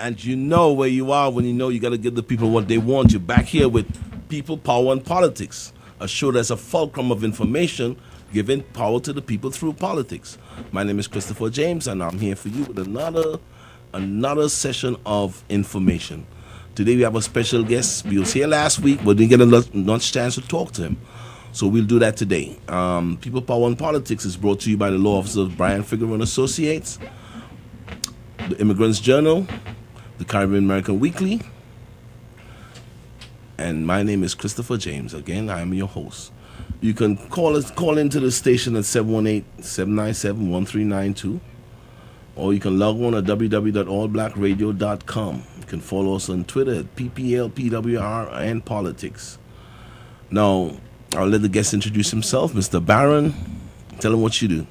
And you know where you are when you know you got to give the people what they want. You're back here with People, Power, and Politics, a show that's a fulcrum of information giving power to the people through politics. My name is Christopher James, and I'm here for you with another session of information. Today we have a special guest. We was here last week, but didn't get much chance to talk to him. So we'll do that today. People, Power, and Politics is brought to you by the law office of Brian Figueroa and Associates, the Immigrants Journal, the Caribbean American Weekly, and my name is Christopher James. Again, I am your host. You can call into the station at 718-797-1392, or you can log on at www.allblackradio.com. You can follow us on Twitter at PPL, PWR, and Politics. Now, I'll let the guest introduce himself. Mr. Barron, tell him what you do.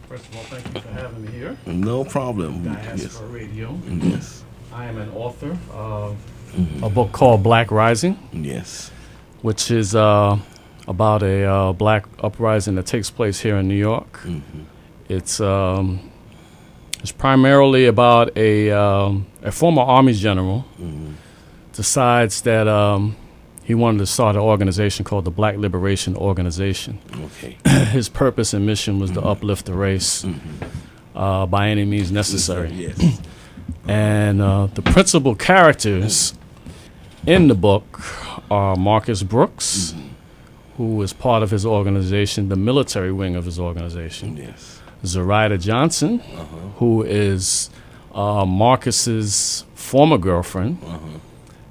First of all, thank you for having me here. No problem. Diaspora Radio. Yes. I am an author of a book called Black Rising. Yes. Which is about a black uprising that takes place here in New York. Mm-hmm. It's primarily about a former Army general decides that he wanted to start an organization called the Black Liberation Organization. Okay. His purpose and mission was to uplift the race by any means necessary. Yes. And the principal characters in the book are Marcus Brooks, who is part of his organization, the military wing of his organization. Yes. Zoraida Johnson, who is Marcus's former girlfriend.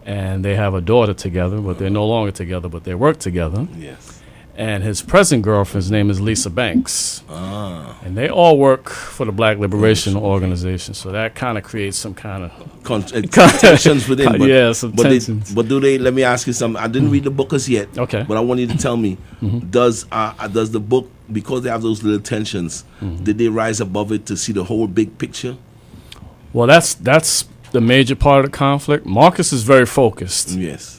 And they have a daughter together, but they're no longer together, but they work together. Yes. And his present girlfriend's name is Lisa Banks. Ah. And they all work for the Black Liberation Organization, so that kind of creates some kind of tensions within. But, some tensions. But do they? Let me ask you something. I didn't read the book as yet. Okay. But I want you to tell me: does the book, because they have those little tensions, did they rise above it to see the whole big picture? Well, that's the major part of the conflict. Marcus is very focused. Yes.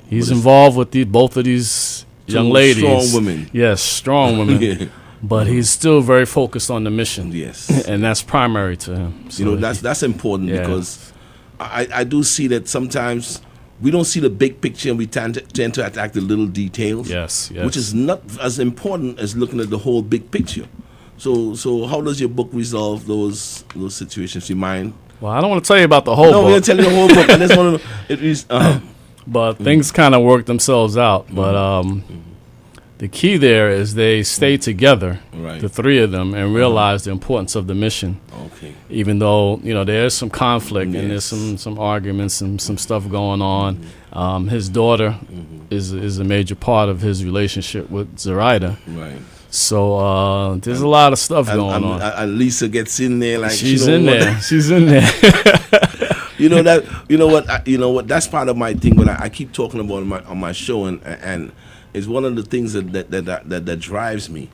He's involved with both of these young ladies. Strong women. Yes, strong women. Yeah. But he's still very focused on the mission. Yes. And that's primary to him. So that's important because I do see that sometimes we don't see the big picture and we tend to attack the little details. Yes. Which is not as important as looking at the whole big picture. So how does your book resolve those situations? You mind? Well, I don't want to tell you about the whole book. No, we're going to tell you the whole book. I just want to... But things kind of work themselves out. But the key there is they stay together, Right. the three of them, and realize the importance of the mission. Okay. Even though there's some conflict and there's Yes. some arguments and some stuff going on. His daughter is a major part of his relationship with Zoraida. Right. So there's a lot of stuff going on. And Lisa gets in there like She's she don't in want there. She's in there. You know that. You know what? You know what? That's part of my thing. When I keep talking about on my show, and it's one of the things that drives me.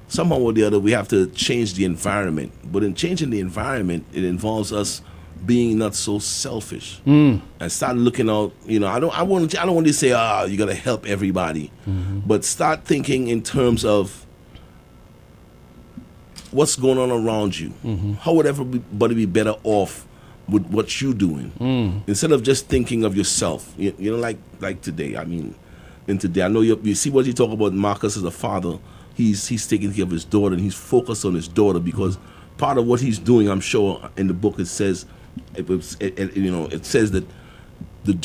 Somehow or the other, we have to change the environment. But in changing the environment, it involves us being not so selfish and start looking out. I don't want to say, you got to help everybody, but start thinking in terms of what's going on around you. How would everybody be better off with what you're doing instead of just thinking of yourself? Like today. I mean, in today, I know you see what you talk about. Marcus as a father, he's taking care of his daughter, and he's focused on his daughter because part of what he's doing, I'm sure, in the book it says, it says that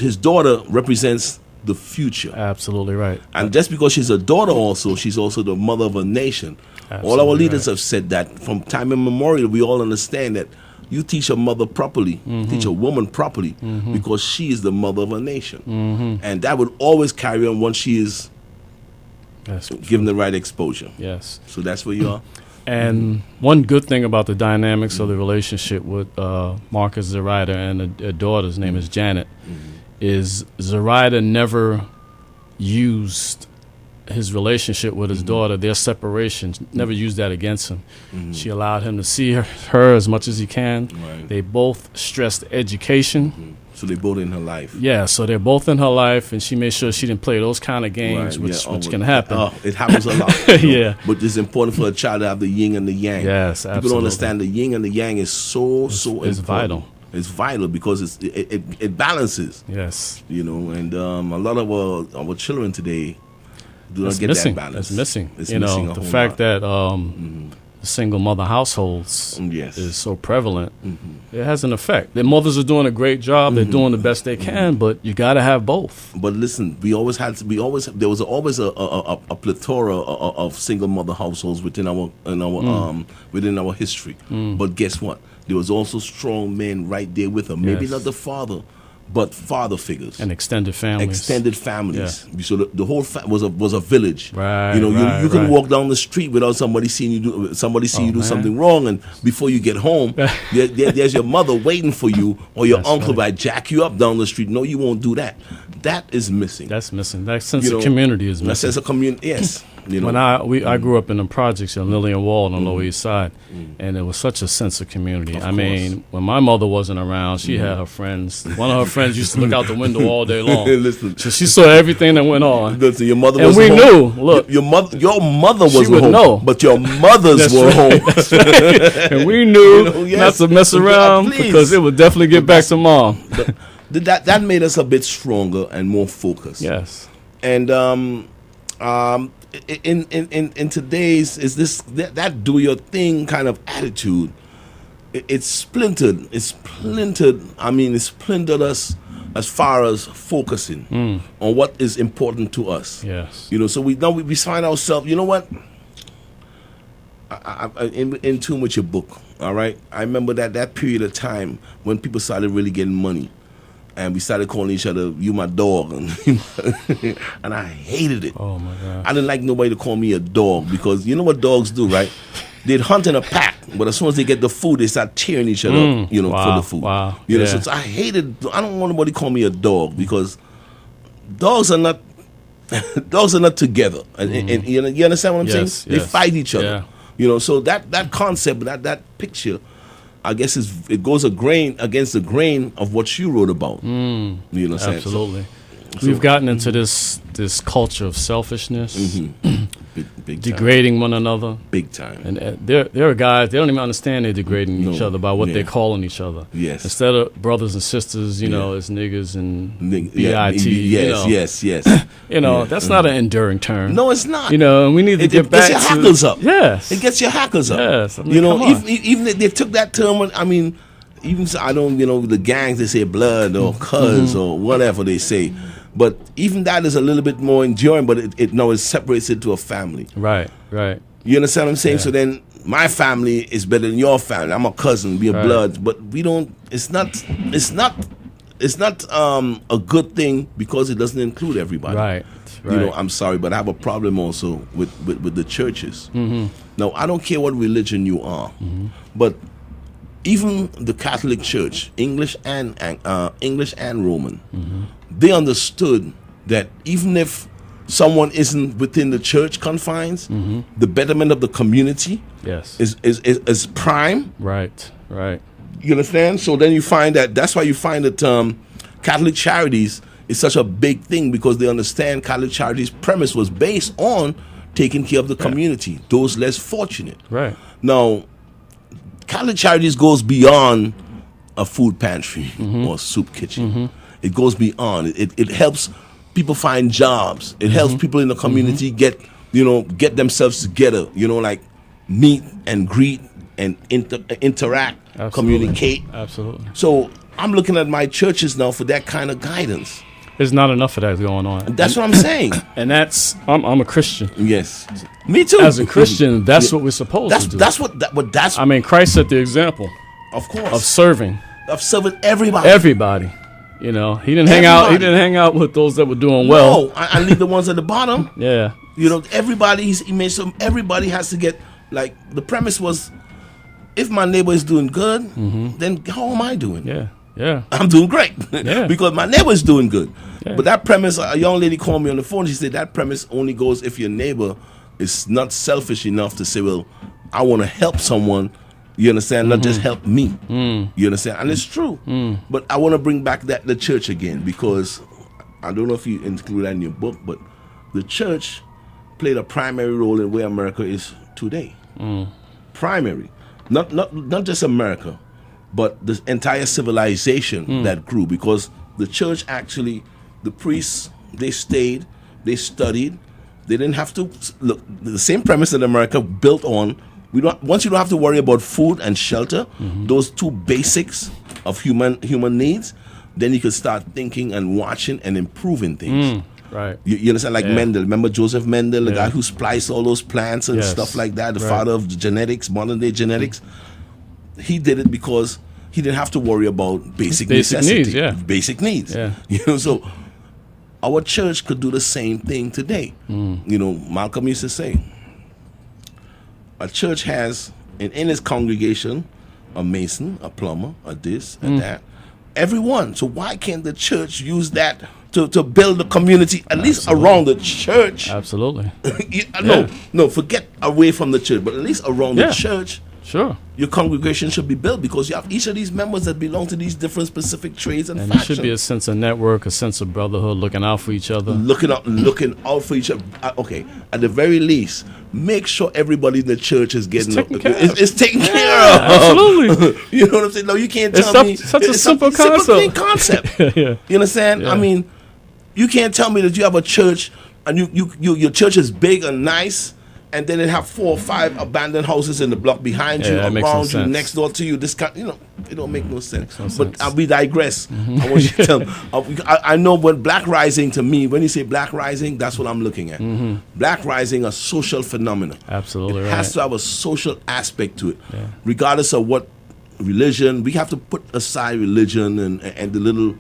his daughter represents the future. Absolutely right. And just because she's a daughter also, she's also the mother of a nation. Absolutely all our leaders right. have said that from time immemorial. We all understand that you teach a mother properly, teach a woman properly, because she is the mother of a nation. And that would always carry on once she is given the right exposure. Yes. So that's where you are. And one good thing about the dynamics of the relationship with Marcus Zoraida and a daughter's name is Janet, is Zoraida never used his relationship with his daughter, their separation, never used that against him. She allowed him to see her as much as he can. Right. They both stressed education. So they're both in her life. Yeah, so they're both in her life, and she made sure she didn't play those kind of games, Right, which can happen. Oh, it happens a lot. Yeah. But it's important for a child to have the yin and the yang. Yes, People absolutely. don't understand the yin and the yang is so It's important. vital. It's vital because it balances. Yes. And a lot of our children today do not It's get missing. that balance. It's missing. It's You missing know, a the whole fact lot. that single mother households Yes. is so prevalent, it has an effect. Their mothers are doing a great job. They're doing the best they can, but you got to have both. But listen, there was always a plethora of single mother households within our history. But guess what? There was also strong men right there with them. Maybe Yes. not the father, but father figures. And extended families. Extended families. So the whole was a village. Right, You right, can right. walk down the street without somebody seeing you do man. something wrong, and before you get home, there's your mother waiting for you, or your That's uncle right. might jack you up down the street. No, you won't do that. That is missing. That's missing. That sense of community is That missing. sense of community. Yes. When I grew up in the projects in Lillian Wall on the Lower East Side, and it was such a sense of community. I mean, when my mother wasn't around, she had her friends. One of her friends used to look out the window all day long. Listen. So she saw everything that went on. Listen, your mother And was we home. knew, look. Your mother was She would home, know. but your mothers That's were right, home. that's right. And we knew Yes. not to mess around Please. because it would definitely get back to mom. That made us a bit stronger and more focused. Yes. And in today's is this that do your thing kind of attitude. It's splintered. I mean, it's splintered us as far as focusing on what is important to us. Yes. So we find ourselves. You know what? I'm in tune with your book. All right. I remember that period of time when people started really getting money. And we started calling each other, "You my dog," and I hated it. Oh my God. I didn't like nobody to call me a dog because you know what dogs do, right? They'd hunt in a pack, but as soon as they get the food, they start tearing each other up, for wow, the food. wow, So yeah. I don't want nobody to call me a dog because dogs are not together. And you understand what I'm Yes, saying? They yes. fight each other. Yeah. So that concept, that picture, I guess it goes against the grain of what you wrote about. You know what I'm saying? Absolutely. We've gotten into this culture of selfishness, Big time. degrading one another. Big time. And there are guys, they don't even understand they're degrading each No, other by what yeah. they're calling each other. Yes. Instead of brothers and sisters, it's niggas and BIT. Yes. That's not an enduring term. No, it's not. And we need to It get back gets to... your hackles up. Yes. It gets your hackles up. Yes. I mean, come on. Even if they took that term, I mean, even so, I don't, the gangs, they say blood or cuz or whatever they say. But even that is a little bit more enduring, but it separates it to a family. Right. You understand what I'm saying? Yeah. So then my family is better than your family. I'm a cousin, we're blood, but we don't. It's not a good thing because it doesn't include everybody. Right. You know, I'm sorry, but I have a problem also with the churches. Now, I don't care what religion you are, but even the Catholic Church, English and Roman, they understood that even if someone isn't within the church confines, the betterment of the community is prime. Right. You understand? So then you find that's why you find that Catholic Charities is such a big thing, because they understand Catholic Charities' premise was based on taking care of the community, those less fortunate. Right. Now, Catholic Charities goes beyond a food pantry or soup kitchen. It goes beyond. It helps people find jobs. It helps people in the community get themselves together. Like meet and greet and interact, communicate. Absolutely. So I'm looking at my churches now for that kind of guidance. There's not enough of that going on. That's what I'm saying. And I'm a Christian. Yes. Me too. As a Christian, that's what we're supposed to do. That's I mean, Christ set the example. Of course. Of serving everybody. Everybody. He didn't hang out. He didn't hang out with those that were doing well. No, I leave the ones at the bottom. Yeah. Everybody. He made some. Everybody has to get. Like, the premise was, if my neighbor is doing good, then how am I doing? Yeah. I'm doing great. Yeah. Because my neighbor is doing good. Yeah. But that premise, a young lady called me on the phone. She said that premise only goes if your neighbor is not selfish enough to say, well, I want to help someone. You understand? Not just help me. You understand? And it's true. But I want to bring back the church again, because I don't know if you include that in your book, but the church played a primary role in where America is today. Primary. Not just America, but the entire civilization that grew, because the church actually, the priests, they stayed, they studied, they didn't have to look. The same premise that America built on. Once you don't have to worry about food and shelter, those two basics of human needs, then you could start thinking and watching and improving things. Right. You understand? Like Mendel. Remember Joseph Mendel, the guy who spliced all those plants and stuff like that, the father of genetics, modern day genetics. He did it because he didn't have to worry about basic necessities. Basic needs. Yeah. So our church could do the same thing today. Malcolm used to say, a church has in its congregation a mason, a plumber, a this and that. Everyone. So why can't the church use that to build the community, at least around the church? Absolutely. No, forget away from the church, but at least around the church. Sure. Your congregation should be built, because you have each of these members that belong to these different specific trades and there factions. should be a sense of network, a sense of brotherhood, looking out for each other. Looking out for each other. Okay, at the very least, make sure everybody in the church is getting taken care of. Absolutely. You know what I'm saying? No, you can't tell me. Such a simple concept. You understand? Yeah. I mean, you can't tell me that you have a church and your church is big and nice, and then they have 4 or 5 abandoned houses in the block behind you, around you, next door to you. This kind, it don't make no sense. But we digress. I want you to tell. I know when Black Rising, to me, when you say Black Rising, that's what I'm looking at. Black Rising, a social phenomenon. Absolutely, it has to have a social aspect to it, regardless of what religion. We have to put aside religion and the little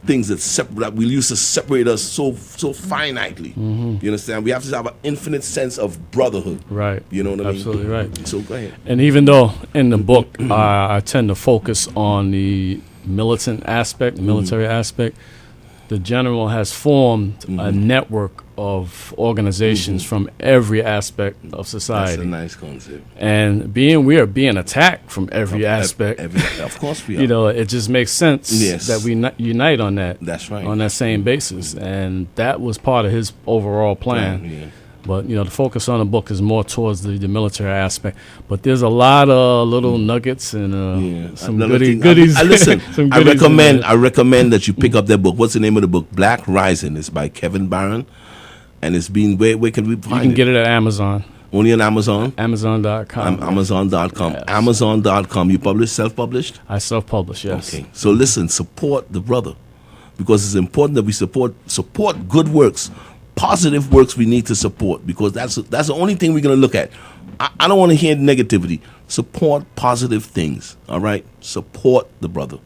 things that we used to separate us so finitely. You understand? We have to have an infinite sense of brotherhood. Right. You know what I mean? Absolutely right. So go ahead. And even though in the book I tend to focus on the militant aspect, military aspect, the general has formed a network of organizations from every aspect of society. That's a nice concept. And we are being attacked from every aspect. Of course we are. It just makes sense that we unite on that. That's right. On that same basis. And that was part of his overall plan. But, the focus on the book is more towards the military aspect. But there's a lot of little nuggets and some goodies. Listen, I recommend that you pick up that book. What's the name of the book? Black Rising. It's by Kevin Barron. And it's been, where can we find it? You can get it at Amazon. Only on Amazon? Amazon.com. Amazon.com. Yes. Amazon.com. You self-published? I self-publish, yes. Okay. So listen, support the brother. because it's important that we support good works, positive works. We need to support, because that's the only thing we're going to look at. I don't want to hear negativity. Support positive things. All right, support the brother.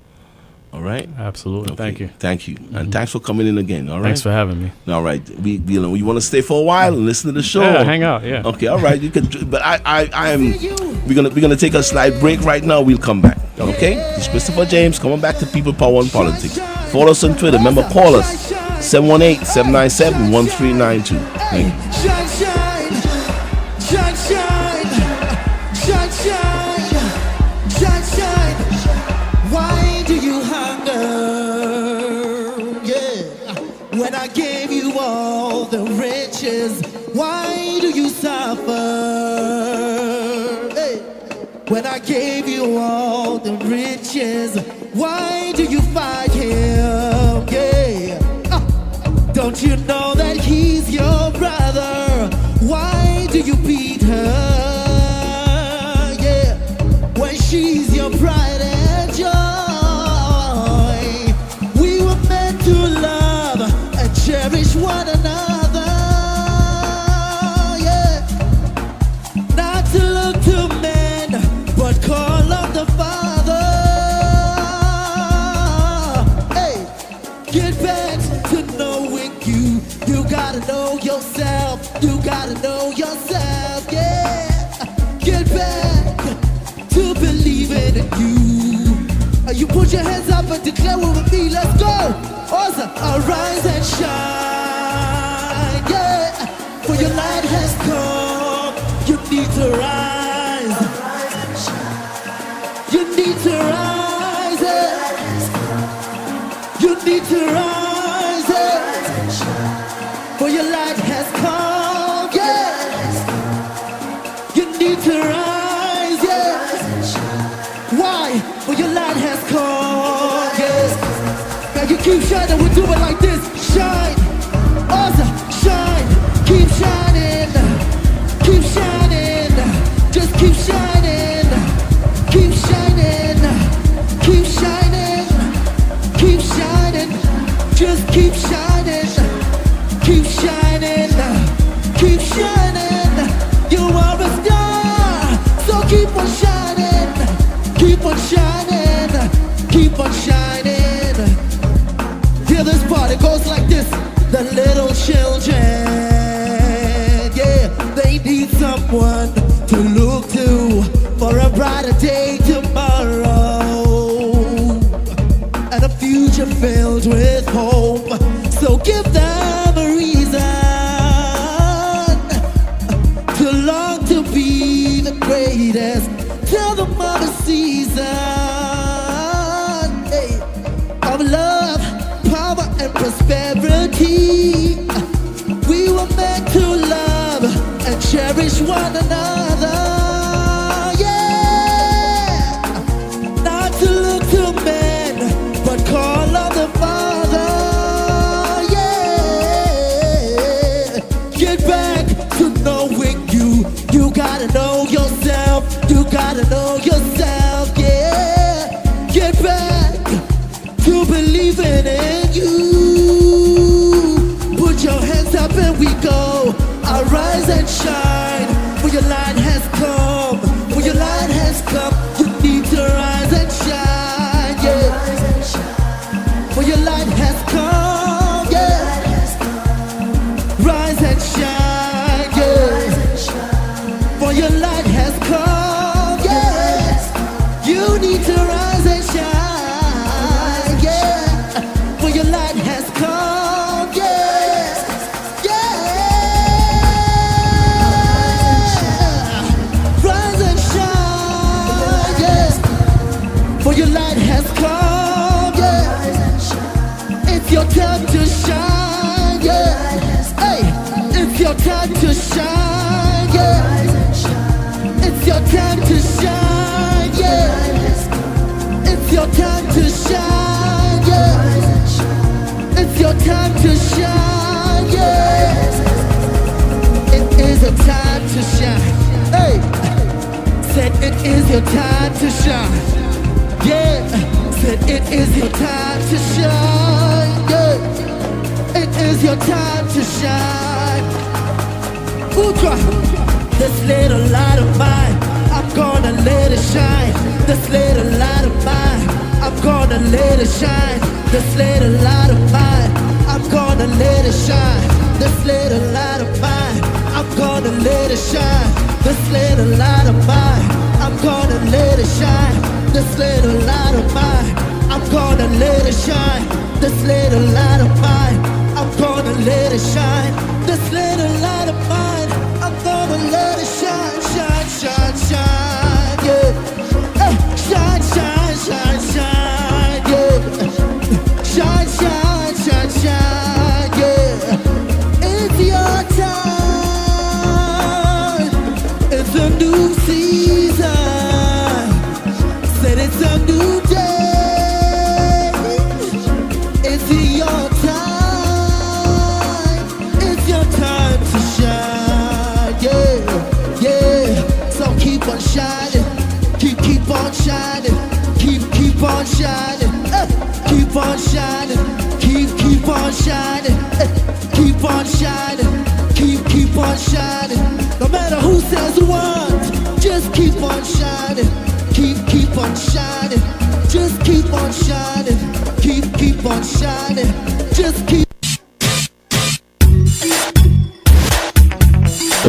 All right. Absolutely. Okay. Thank you, and thanks for coming in again. All right. Thanks for having me. All right. You want to stay for a while and listen to the show? Yeah, hang out. Yeah. Okay. All right. You could, but I am. We're gonna take a slight break right now. We'll come back. Okay. This is Christopher James coming back to People, Power, and Politics. Follow us on Twitter. Remember, call us 718-797-1392. Thank you. Why do you hunger? Yeah. When I gave you all the riches, why do you suffer? Hey. When I gave you all the riches, why do you fight him? Yeah. Don't you know that he's your brother? Why do you beat her? Yeah. When she's your pride and joy. We were meant to love and cherish one another. Yeah. Not to look to men, but call on the Father. Hey, get back to knowing you. You gotta know yourself. You gotta know yourself. Yeah. Get back to believing in you. You put your hands up and declare with me. Let's go. Awesome. Arise and shine. Yeah. For your light has come. You need to rise. You need to rise. You need to rise. For your light has come. Yeah. You need to rise. Yeah. Why? For your light has come. Yes. Now you keep shining. We'll do it like this. Shine. Awesome. Shine. Keep shining. Keep shining. Just keep shining. Keep shining. Keep shining. Keep shining. Just keep shining. Keep shining. Keep shining. You are a star. So keep on shining. Keep on shining. Keep on shining. Hear this part. It goes like this. The little children, yeah, they need someone to look to for a brighter day tomorrow and a future filled with hope. So give them a reason to long to be the greatest. Tell them of a season, hey, of love, power, and prosperity. We were meant to love and cherish one another. Yeah, not to look to men, but call on the Father. Yeah, get back to knowing you. You gotta know yourself. You gotta know yourself. Yeah, get back to believing in you. Put your hands up and we go. Arise and shine. For your light has come. For your light has come. You need to rise and shine. Yeah. For your light has come. Yeah. Rise and shine. Yeah. For your light has come. Yeah. You need to rise and shine. Yeah. For your light has come. Yeah. Yeah. Rise and shine. Yeah. For your light has come. Yeah. It's your time to shine. Yeah. Hey, it's your time to shine. Yeah. It's your time to shine. Yeah. It's your time to shine. Yeah. It's your time to shine. Yeah. It is a time to shine. Hey, said it is your time to shine. Yeah, said it is your time to shine, yeah. It is your time to shine. Ultra, this little light of mine, I'm gonna let it shine. This little light of mine, I'm gonna let it shine. This little light of mine, I'm gonna let it shine. This little light of mine, I'm gonna let it shine. This little light of mine, I'm gonna let it shine. This little light of mine, I'm gonna let it shine. This little light of mine, I'm gonna let it shine. This little light of mine, I'm gonna let it shine, shine, shine, shine, yeah. Hey, shine, shine, shine, shine, yeah. Shine, shine, shine, shine, yeah. It's your time. It's a new season. Said it's a new day. It's your time. It's your time to shine. Yeah, yeah. So keep on shining. Keep on shining. Keep on shining. Keep on shining. Keep on shining. Keep on shining. Keep on shining. No matter who says what, just keep on shining. Keep on shining. Just keep on shining. Keep on shining. Just keep.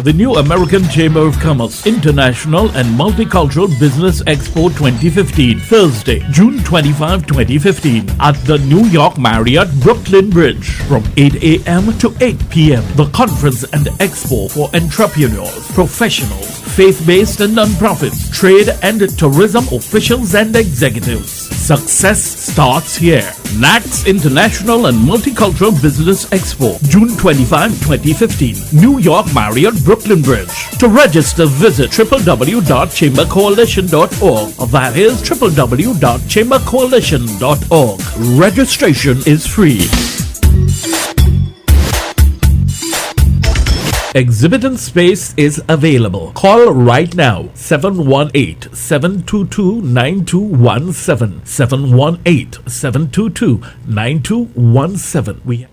The New American Chamber of Commerce International and Multicultural Business Expo 2015, Thursday, June 25, 2015, at the New York Marriott Brooklyn Bridge from 8 a.m. to 8 p.m. The conference and expo for entrepreneurs, professionals, faith-based and non-profits, trade and tourism officials and executives. Success starts here. NACS International and Multicultural Business Expo, June 25, 2015, New York Marriott Brooklyn Bridge. To register, visit www.chambercoalition.org. That is www.chambercoalition.org. Registration is free. Exhibiting space is available. Call right now, 718-722-9217. 718-722-9217.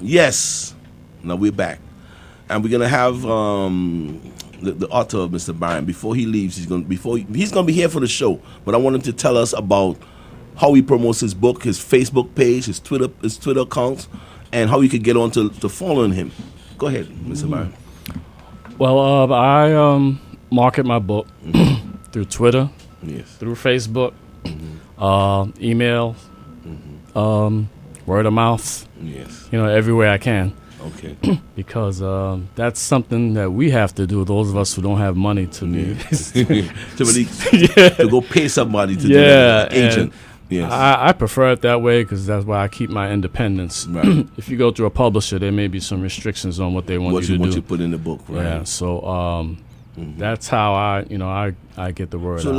Yes. Now we're back. And we're gonna have the author of Mr. Barron. Before he leaves, he's gonna be here for the show. But I want him to tell us about how he promotes his book, his Facebook page, his Twitter accounts, and how you could get on to following him. Go ahead, Mr. Barron. Well, I market my book through Twitter, Yes. through Facebook, email, word of mouth, Yes. everywhere I can. Okay. Because that's something that we have to do, those of us who don't have money to to go pay somebody to do that, an agent. Yes. I prefer it that way because that's why I keep my independence. Right. If you go through a publisher, there may be some restrictions on what they want you to do. What you put in the book, right? Yeah, so that's how I get the word out. I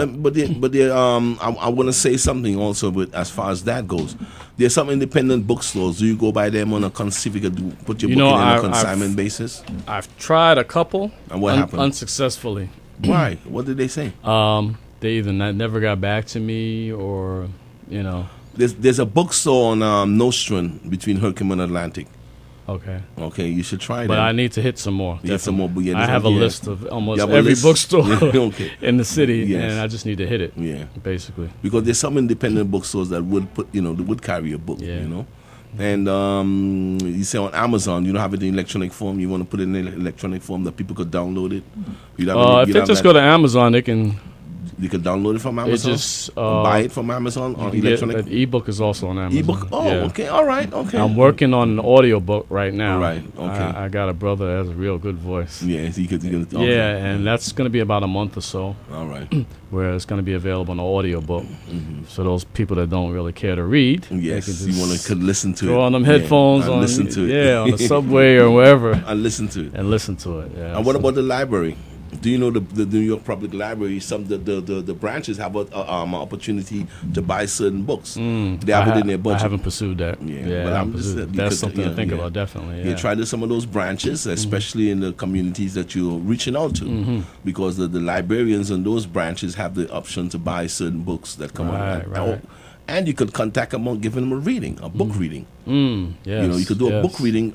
want to say something also, but as far as that goes, there's some independent bookstores. Do you go by them on a put your book in on a consignment basis? I've tried a couple. And what happened? Unsuccessfully. Why? What did they say? They either never got back to me or, There's a bookstore on Nostrand between Herkimer and Atlantic. Okay. Okay, you should try that. But I need to hit some more. Get some more. I have a list of almost every bookstore in the city, Yes. and I just need to hit it. Yeah, basically. Because there's some independent bookstores that would would carry a book. Yeah. And you say on Amazon, you don't have it in electronic form. You want to put it in electronic form that people could download it. If they just go to Amazon, they can. You can download it from Amazon. Buy it from Amazon on electronic. An ebook is also on Amazon. Ebook. Oh, yeah. Okay. All right. Okay. I'm working on an audio book right now. Right. Okay. I got a brother that has a real good voice. Yeah. So okay. Yeah, and that's going to be about a month or so. All right. Where it's going to be available in an audio book. Mm-hmm. So those people that don't really care to read, yes, you want to listen to it. Throw on them headphones and listen to it. Yeah, on the subway or wherever. And listen to it. Yeah. And what about the library? Do you know the New York Public Library? Some the branches have an opportunity to buy certain books. They have it in their budget. I haven't pursued that. Yeah, but that's something to think about, definitely. Yeah, try some of those branches, especially in the communities that you're reaching out to, because the librarians in those branches have the option to buy certain books that come out. Right. And you could contact them on giving them a reading, a book reading. Yes, You could do yes.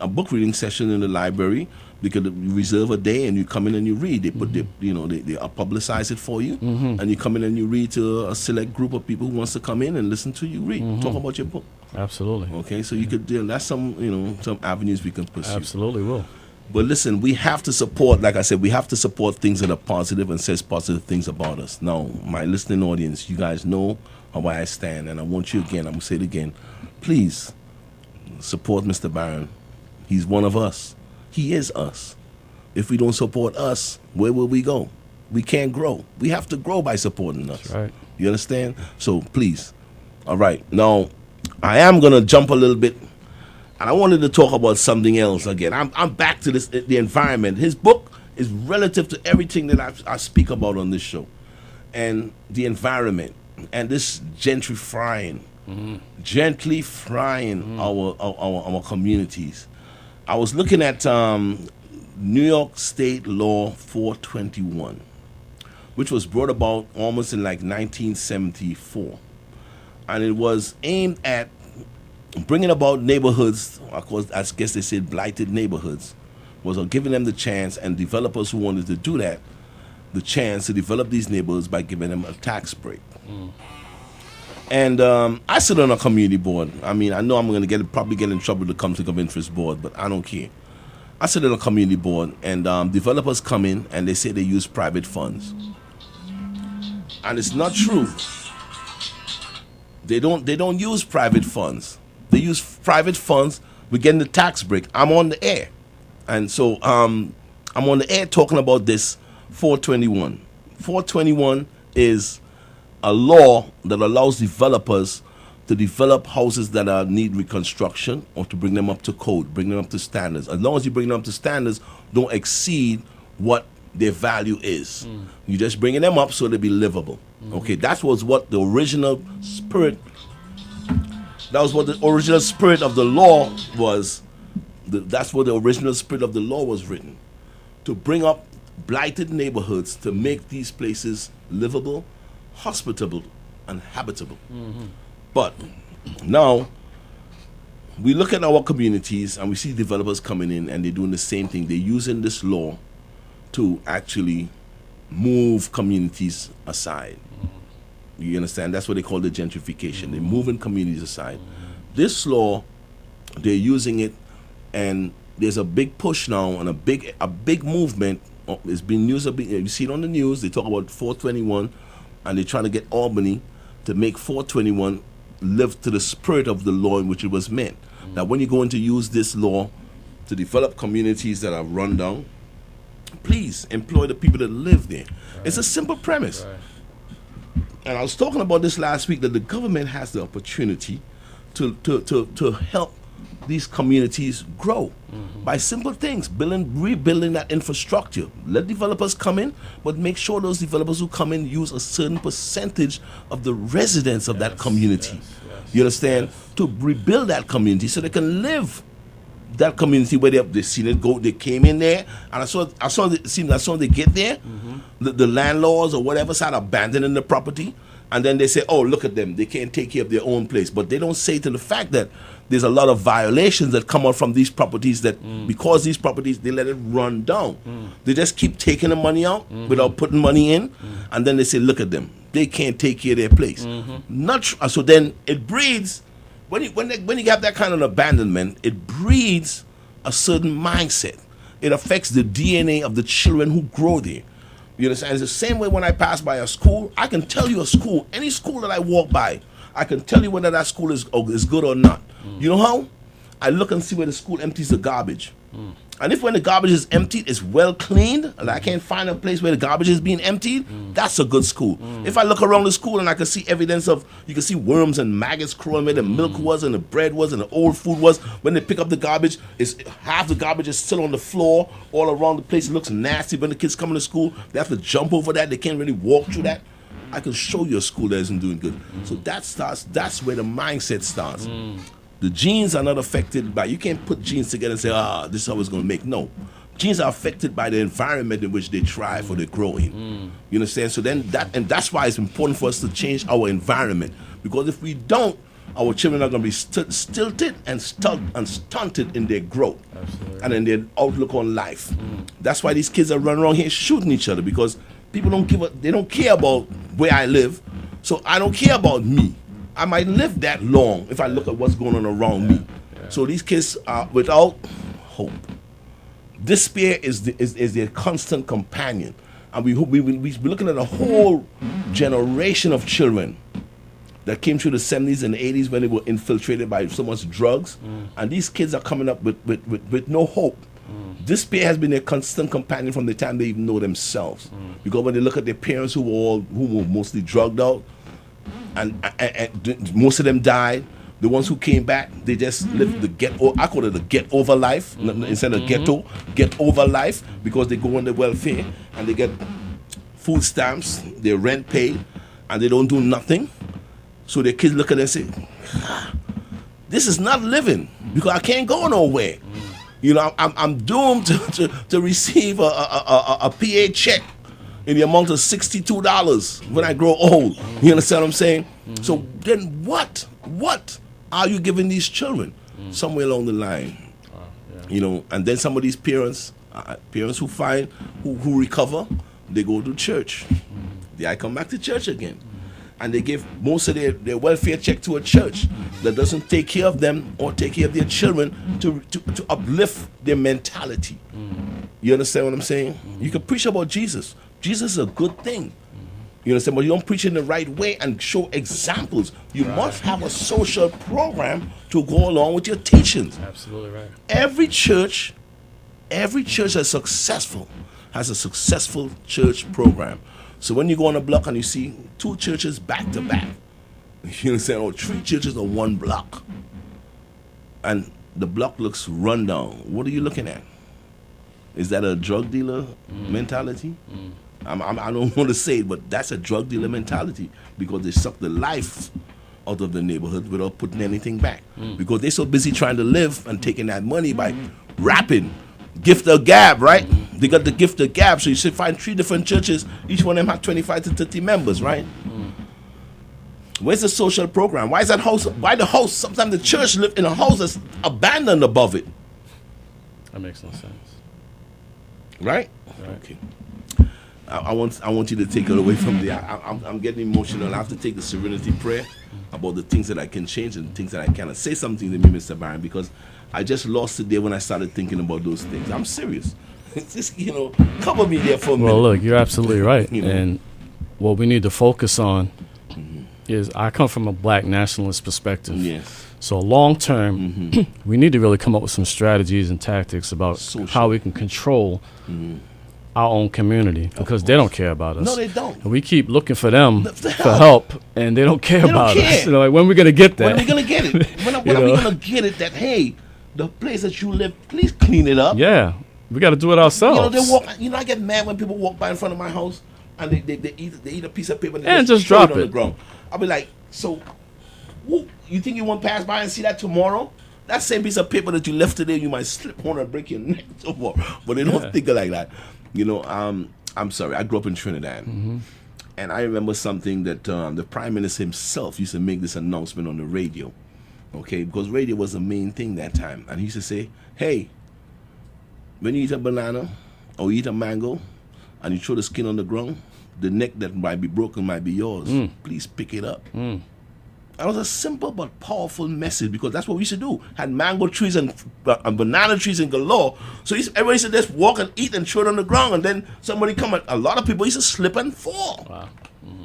a book reading session in the library. You could reserve a day and you come in and you read. They put they publicize it for you, and you come in and you read to a select group of people who wants to come in and listen to you read, talk about your book. Absolutely. Okay, so you could that's some avenues we can pursue. Absolutely will. But listen, we have to support, like I said, we have to support things that are positive and says positive things about us. Now, my listening audience, you guys know where I stand, and I want you again, I'm going to say it again, please support Mr. Barron. He's one of us. He is us. If we don't support us, where will we go? We can't grow. We have to grow by supporting us. That's right. You understand? So please. All right. Now, I am going to jump a little bit, and I wanted to talk about something else again. I'm back to this, the environment. His book is relative to everything that I speak about on this show. And the environment and this gentrifying, gently frying our communities. I was looking at New York State Law 421, which was brought about almost in like 1974. And it was aimed at bringing about neighborhoods, of course, I guess they said blighted neighborhoods, was giving them the chance, and developers who wanted to do that, the chance to develop these neighborhoods by giving them a tax break. And I sit on a community board. I mean, I know I'm going to probably get in trouble to conflict of interest board, but I don't care. I sit on a community board, and developers come in and they say they use private funds, and it's not true. They don't use private funds. They use private funds. We're getting the tax break. I'm on the air, and so I'm on the air talking about this 421. 421 is a law that allows developers to develop houses that need reconstruction or to bring them up to code, bring them up to standards. As long as you bring them up to standards, don't exceed what their value is. You're just bringing them up so they be livable. Okay, that was what the original spirit. That was what the original spirit of the law was. That's what the original spirit of the law was written, to bring up blighted neighborhoods, to make these places livable, hospitable, and habitable. But now we look at our communities and we see developers coming in and they're doing the same thing. They're using this law to actually move communities aside. You understand? That's what they call the gentrification. They're moving communities aside. This law, they're using it, and there's a big push now and a big movement. It's been used. You see it on the news. They talk about 421, and they're trying to get Albany to make 421 live to the spirit of the law in which it was meant. Now, when you're going to use this law to develop communities that are run down, please employ the people that live there. Right. It's a simple premise. Right. And I was talking about this last week, that the government has the opportunity to help these communities grow by simple things, rebuilding that infrastructure. Let developers come in, but make sure those developers who come in use a certain percentage of the residents of that community. You understand? To rebuild that community so they can live that community where they seen it go. They came in there, and I saw they get there. The landlords or whatever started abandoning the property, and then they say, "Oh, look at them! They can't take care of their own place." But they don't say to the fact that there's a lot of violations that come out from these properties. That because these properties, they let it run down. They just keep taking the money out without putting money in, and then they say, "Look at them! They can't take care of their place." So then it breeds. When you have that kind of abandonment, it breeds a certain mindset. It affects the DNA of the children who grow there. You understand? It's the same way when I pass by a school. I can tell you any school that I walk by, I can tell you whether that school is good or not. You know how? I look and see where the school empties the garbage. And if when the garbage is emptied, it's well cleaned, and I can't find a place where the garbage is being emptied, that's a good school. If I look around the school and I can see evidence of, you can see worms and maggots crawling where the milk was and the bread was and the old food was, when they pick up the garbage, half the garbage is still on the floor all around the place. It looks nasty. When the kids come to school, they have to jump over that. They can't really walk through that. I can show you a school that isn't doing good. So that's where the mindset starts. The genes are not affected by, you can't put genes together and say, this is how it's going to make. No. Genes are affected by the environment in which they thrive or they grow in. You understand? So then that's why it's important for us to change our environment, because if we don't, our children are going to be stilted and stunted in their growth. Absolutely. And in their outlook on life. That's why these kids are running around here shooting each other, because people they don't care about where I live, so I don't care about me. I might live that long if I look at what's going on around me. So these kids are without hope. Despair is their constant companion, and we're looking at a whole generation of children that came through the 70s and 80s when they were infiltrated by so much drugs, and these kids are coming up with no hope. Despair has been their constant companion from the time they even know themselves, because when they look at their parents who were mostly drugged out, and most of them died. The ones who came back, they just lived the ghetto. I call it the get over life instead of ghetto. Get over life, because they go on the welfare and they get food stamps, their rent paid, and they don't do nothing. So their kids look at them and say, "This is not living, because I can't go nowhere. You know, I'm doomed to receive a PA check in the amount of $62 when I grow old." You understand what I'm saying? So then what are you giving these children? Somewhere along the line, you know, and then some of these parents who recover, they go to church. They come back to church again. And they give most of their welfare check to a church that doesn't take care of them or take care of their children to uplift their mentality. You understand what I'm saying? You can preach about Jesus. Jesus is a good thing. You understand? But you don't preach in the right way and show examples. You must have a social program to go along with your teachings. Absolutely right. Every church that's successful has a successful church program. So when you go on a block and you see 2 churches back to back, you understand, or 3 churches on one block, and the block looks run down, what are you looking at? Is that a drug dealer mentality? I don't want to say it, but that's a drug dealer mentality, because they suck the life out of the neighborhood without putting anything back. Because they're so busy trying to live and taking that money by rapping. Gift of gab, right? They got the gift of gab. So you should find 3 different churches. Each one of them have 25 to 30 members, right? Where's the social program? Why is that house? Why the house? Sometimes the church live in a house that's abandoned above it. That makes no sense. Right? Okay. I want you to take it away from there. I'm getting emotional. I have to take the serenity prayer about the things that I can change and things that I cannot. Say something to me, Mr. Barron, because I just lost today when I started thinking about those things. I'm serious. Just, cover me there for a minute. Well, look, you're absolutely right. You know. And what we need to focus on is, I come from a black nationalist perspective. Yes. So long term, we need to really come up with some strategies and tactics about how we can control our own community, because they don't care about us. No, they don't. And we keep looking for them for help, and they don't care about us. Like, when are we going to get that? When are we going to get it? When are we going to get it that, hey, the place that you live, please clean it up? Yeah. We got to do it ourselves. I get mad when people walk by in front of my house and they eat a piece of paper and just throw drop it on the ground. I'll be like, so you think you won't pass by and see that tomorrow? That same piece of paper that you left today, you might slip on and break your neck tomorrow. But they don't think like that. I'm sorry. I grew up in Trinidad. And I remember something that the Prime Minister himself used to make this announcement on the radio. Okay, because radio was the main thing that time. And he used to say, hey, when you eat a banana or eat a mango and you throw the skin on the ground, the neck that might be broken might be yours. Please pick it up. That was a simple but powerful message, because that's what we used to do. Had mango trees and banana trees in galore. So everybody used to just walk and eat and throw it on the ground, and then somebody come and a lot of people used to slip and fall. Wow.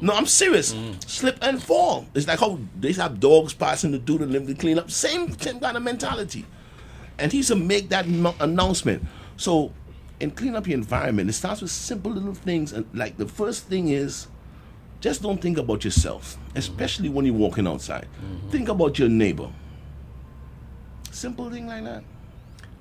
No, I'm serious. Slip and fall. It's like how they have dogs passing the dude and them to clean up. Same kind of mentality. And he used to make that announcement. So in clean up your environment, it starts with simple little things. And like the first thing is, just don't think about yourself, especially when you're walking outside. Think about your neighbor. Simple thing like that.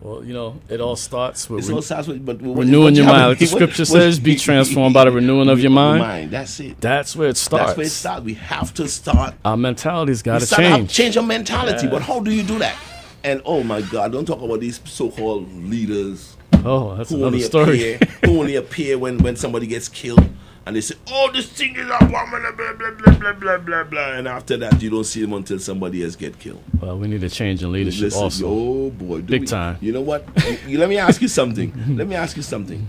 Well, it all starts with renewing your mind. Like the scripture says, be transformed by the renewing of your mind. That's it. That's where it starts. That's where it starts. We have to start. Our mentality's got to change. Change our mentality. But how do you do that? And oh my God, don't talk about these so-called leaders Oh, that's who another only story. who only appear when somebody gets killed, and they say, "Oh, this thing is a woman," blah blah blah blah blah blah blah, and after that, you don't see them until somebody else get killed. Well, we need a change in leadership Listen, also. oh boy, Big time. You know what? Let me ask you something.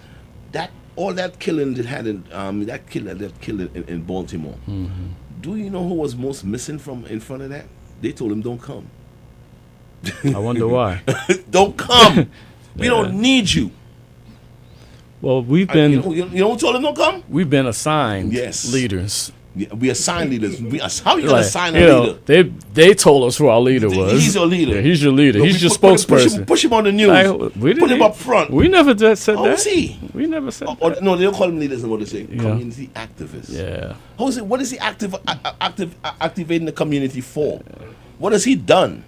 That all that killing that had in that killer in Baltimore. Mm-hmm. Do you know who was most missing from in front of that? They told him, "Don't come. I wonder why. Don't come. We Yeah. don't need you." Well, we've You been know who told him don't come? we've been assigned Yes. leaders. Yeah, we assign leaders. How you gonna Like, assign a you know, leader? they told us who our leader was. He's your leader. Yeah, he's your leader. No, He's we your push spokesperson. push him on the news. Like, we Put him didn't- up front. We never said How that. is he? We never said Or, that. no, they don't call him leaders. What they say? Yeah. Community activists. Yeah. How is it? What is he activating the community for? What has he done?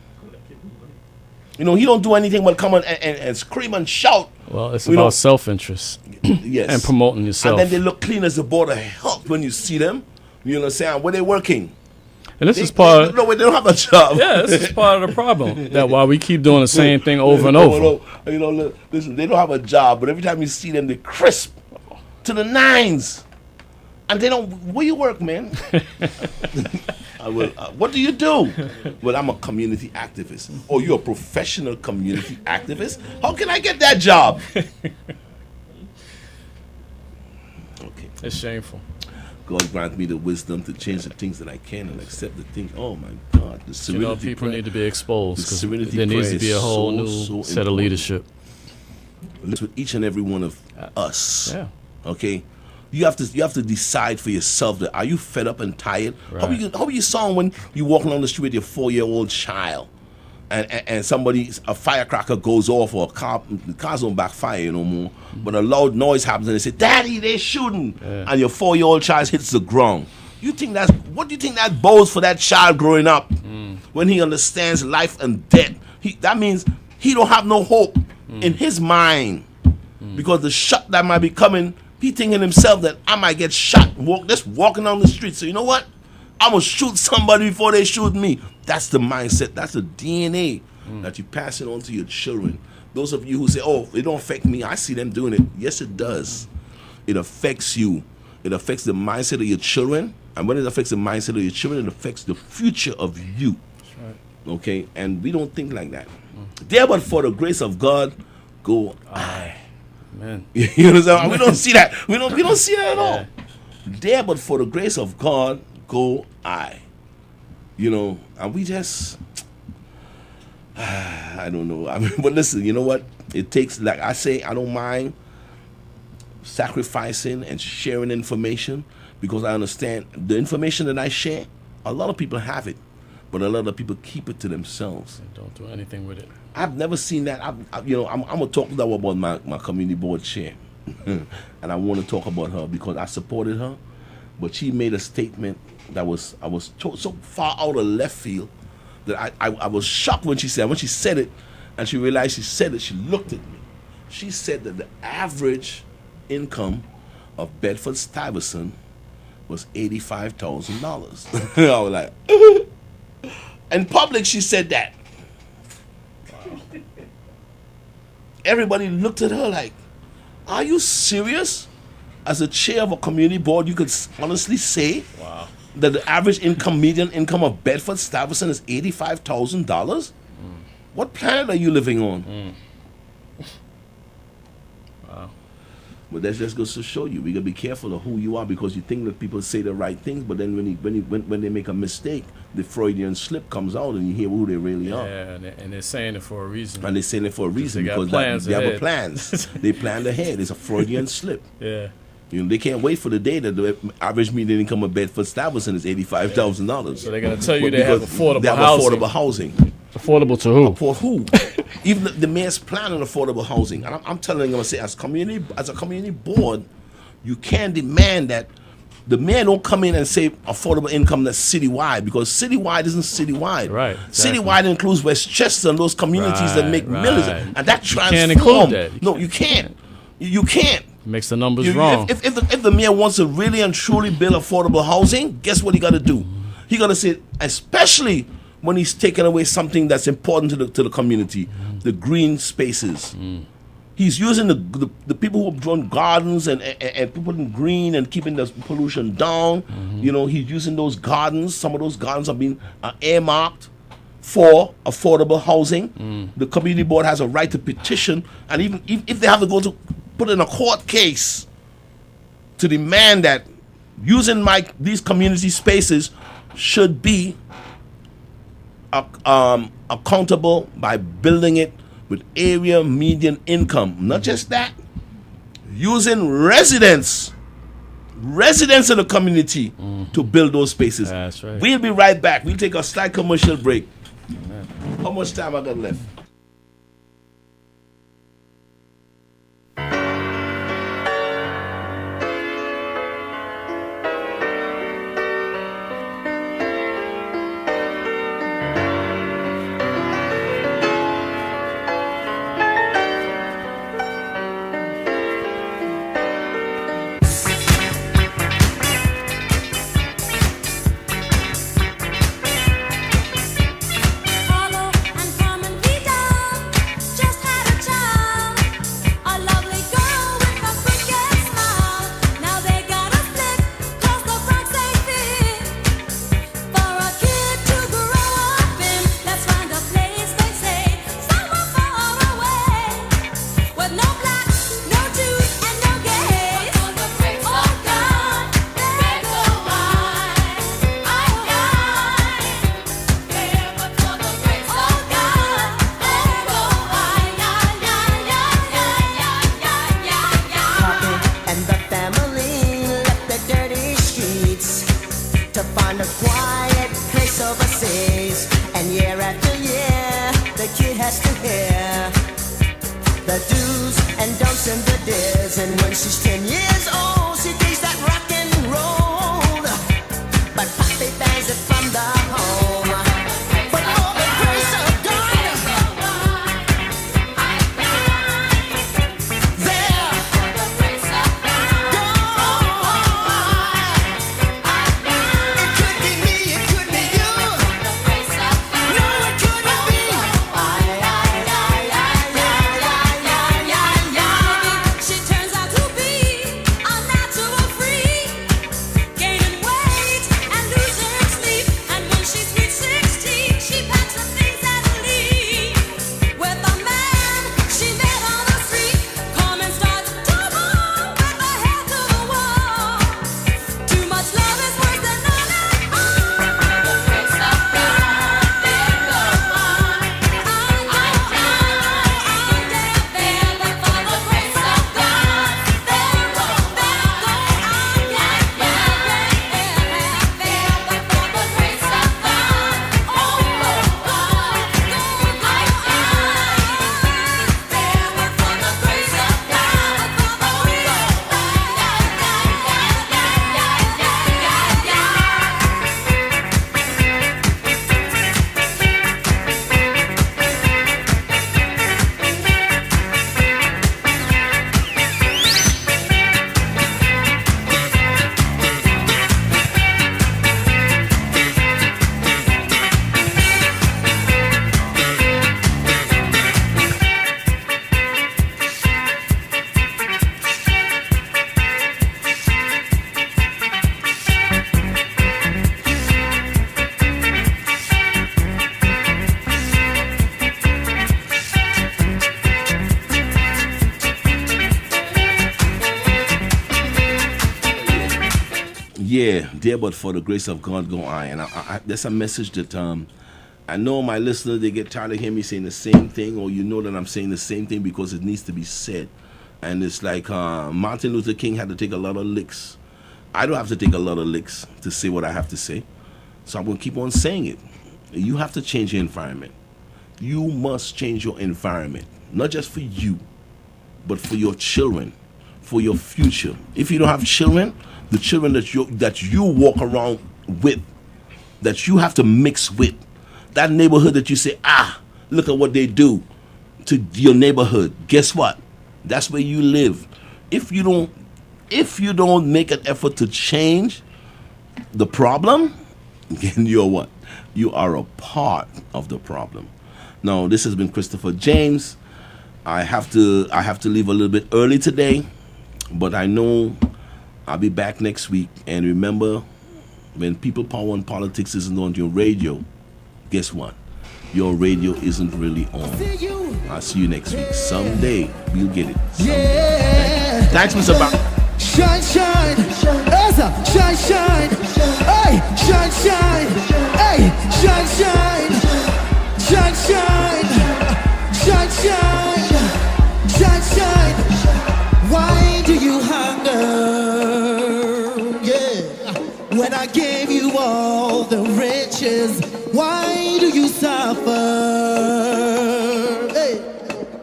You know, he don't do anything but come on and scream and shout. Well, it's You about know- self-interest Yes. and promoting yourself. And then they look clean as a board of health when you see them. You know what I'm saying? Where they working? And this is part. No, they don't have a job. Yeah, this is part of the problem. That why we keep doing the same thing over and over. You know, listen, they don't have a job, but every time you see them, they crisp to the nines. And they don't, where you work, man? What do you do? Well, I'm a community activist. Oh, you're a professional community activist? How can I get that job? Okay. It's shameful. God grant me the wisdom to change the things that I can and accept the things. Oh my God, the You serenity. know, people prayer. need to be exposed The because serenity there needs prayer to be a is whole so, new so set of important. leadership. With each and every one of us. Yeah. Okay, you have to decide for yourself that are you fed up and tired? Right. How are you sound when you walking on the street with your 4-year-old child, and a firecracker goes off or the cars don't backfire no more, but a loud noise happens and they say, "Daddy, they're shooting," and your 4-year-old child hits the ground. What do you think that bodes for that child growing up when he understands life and death? That means he don't have no hope in his mind. Because the shot that might be coming, he thinking himself that I might get shot just walking down the street. So you know what? I'm going to shoot somebody before they shoot me. That's the mindset. That's the DNA that you pass it on to your children. Those of you who say, "Oh, it don't affect me. I see them doing it." Yes, it does. It affects you. It affects the mindset of your children. And when it affects the mindset of your children, it affects the future of you. That's right. Okay? And we don't think like that. There but for the grace of God, go I. Man. You know what I'm saying? We don't see that. We don't see that at all. There but for the grace of God, go I. You know, and we just I don't know. I mean, but listen, you know what? It takes, like I say, I don't mind sacrificing and sharing information because I understand the information that I share, a lot of people have it, but a lot of people keep it to themselves. They don't do anything with it. I've never seen that. I'm gonna talk now about my community board chair, and I want to talk about her because I supported her, but she made a statement that was so far out of left field that I was shocked when she said it, and she realized she said it. She looked at me. She said that the average income of Bedford-Stuyvesant was $85,000. I was like, in public, she said that. Everybody looked at her like, "Are you serious?" As a chair of a community board, you could honestly say that the average median income of Bedford-Stuyvesant is $85,000? What planet are you living on? Wow. But that just goes to show you, we gotta be careful of who you are because you think that people say the right things, but then when they make a mistake, the Freudian slip comes out and you hear who they really are. Yeah, and they're saying it for a reason. And they're saying it for a reason they got because plans they have ahead. plans. They planned ahead. It's a Freudian slip. Yeah. You know, they can't wait for the day that the average median income of Bedford-Stuyvesant is $85,000. So they're gonna tell you But they have because affordable they have housing. affordable housing. Affordable to who? For who? Even the mayor's planning affordable housing. And I'm telling them, I say, as a community board, you can demand that the mayor don't come in and say affordable income that's citywide because citywide isn't citywide. Right, exactly. Citywide includes Westchester and those communities that make Right, millions, right. and that You transforms. can't include that. No, you can't. You can't. Makes the numbers You- wrong. If the mayor wants to really and truly build affordable housing, guess what he got to do? He got to say, especially when he's taking away something that's important to the community, the green spaces. He's using the people who have grown gardens and people in green and keeping the pollution down. You know, he's using those gardens. Some of those gardens are being earmarked for affordable housing. The community board has a right to petition, and even if they have to go to put in a court case to demand that using these community spaces should be accountable by building it with area median income. Not just that, using residents in the community to build those spaces. That's right. We'll be right back. We'll take a slight commercial break. How much time I got left? Follow and come and be down. Just had a child, a lovely girl with a crooked smile. Now they got a split 'cause the frogs ain't fit for a kid to grow up in. Let's find a place, they say, somewhere far away, with no blacks, no Jews, and no gays. Oh God, there go I. Poppy and the family left the dirty streets to find a quiet place overseas. And year after year, the kid has to hear the do's and don'ts and the dares. And when she's 10 years old, she thinks that rock and roll, but Poppy bans it from the home. But for the grace of God, there go I. It could be me, it could be you. No, it couldn't be. She turns out to be a natural freak, gaining weight and losing sleep. And when she sweet 16, she packs up things and leaves with a man she met on the street. Come and start trouble with her head to the wall. Too much love is worse than none at all. The grace of God, there go I. There, but for the grace of God, there go I. There, but for the grace of God, oh God, there, but for the grace of Yeah, there, but for the grace of God go I. And that's a message that I know my listeners, they get tired of hearing me saying the same thing, or you know that I'm saying the same thing because it needs to be said. And it's like Martin Luther King had to take a lot of licks. I don't have to take a lot of licks to say what I have to say. So I'm going to keep on saying it. You have to change your environment. You must change your environment, not just for you, but for your children, for your future. If you don't have children, the children that you walk around with, that you have to mix with, that neighborhood that you say, look at what they do to your neighborhood. Guess what? That's where you live. If you don't make an effort to change the problem, then you're what? You are a part of the problem. Now, this has been Christopher James. I have to leave a little bit early today, but I know I'll be back next week. And remember, when People Power and Politics isn't on your radio, guess what? Your radio isn't really on. I'll see you next week. Someday we'll get it. Yeah. Thanks, Mr. Barron. Shine, shine, Asa, shine, shine, hey, shine, shine, hey, shine, shine, shine, shine, shine, shine, shine, shine. Why do you hunger? Yeah, when I gave you all the riches, why do you suffer? Hey.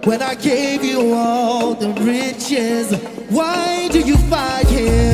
When I gave you all the riches, why do you fight here?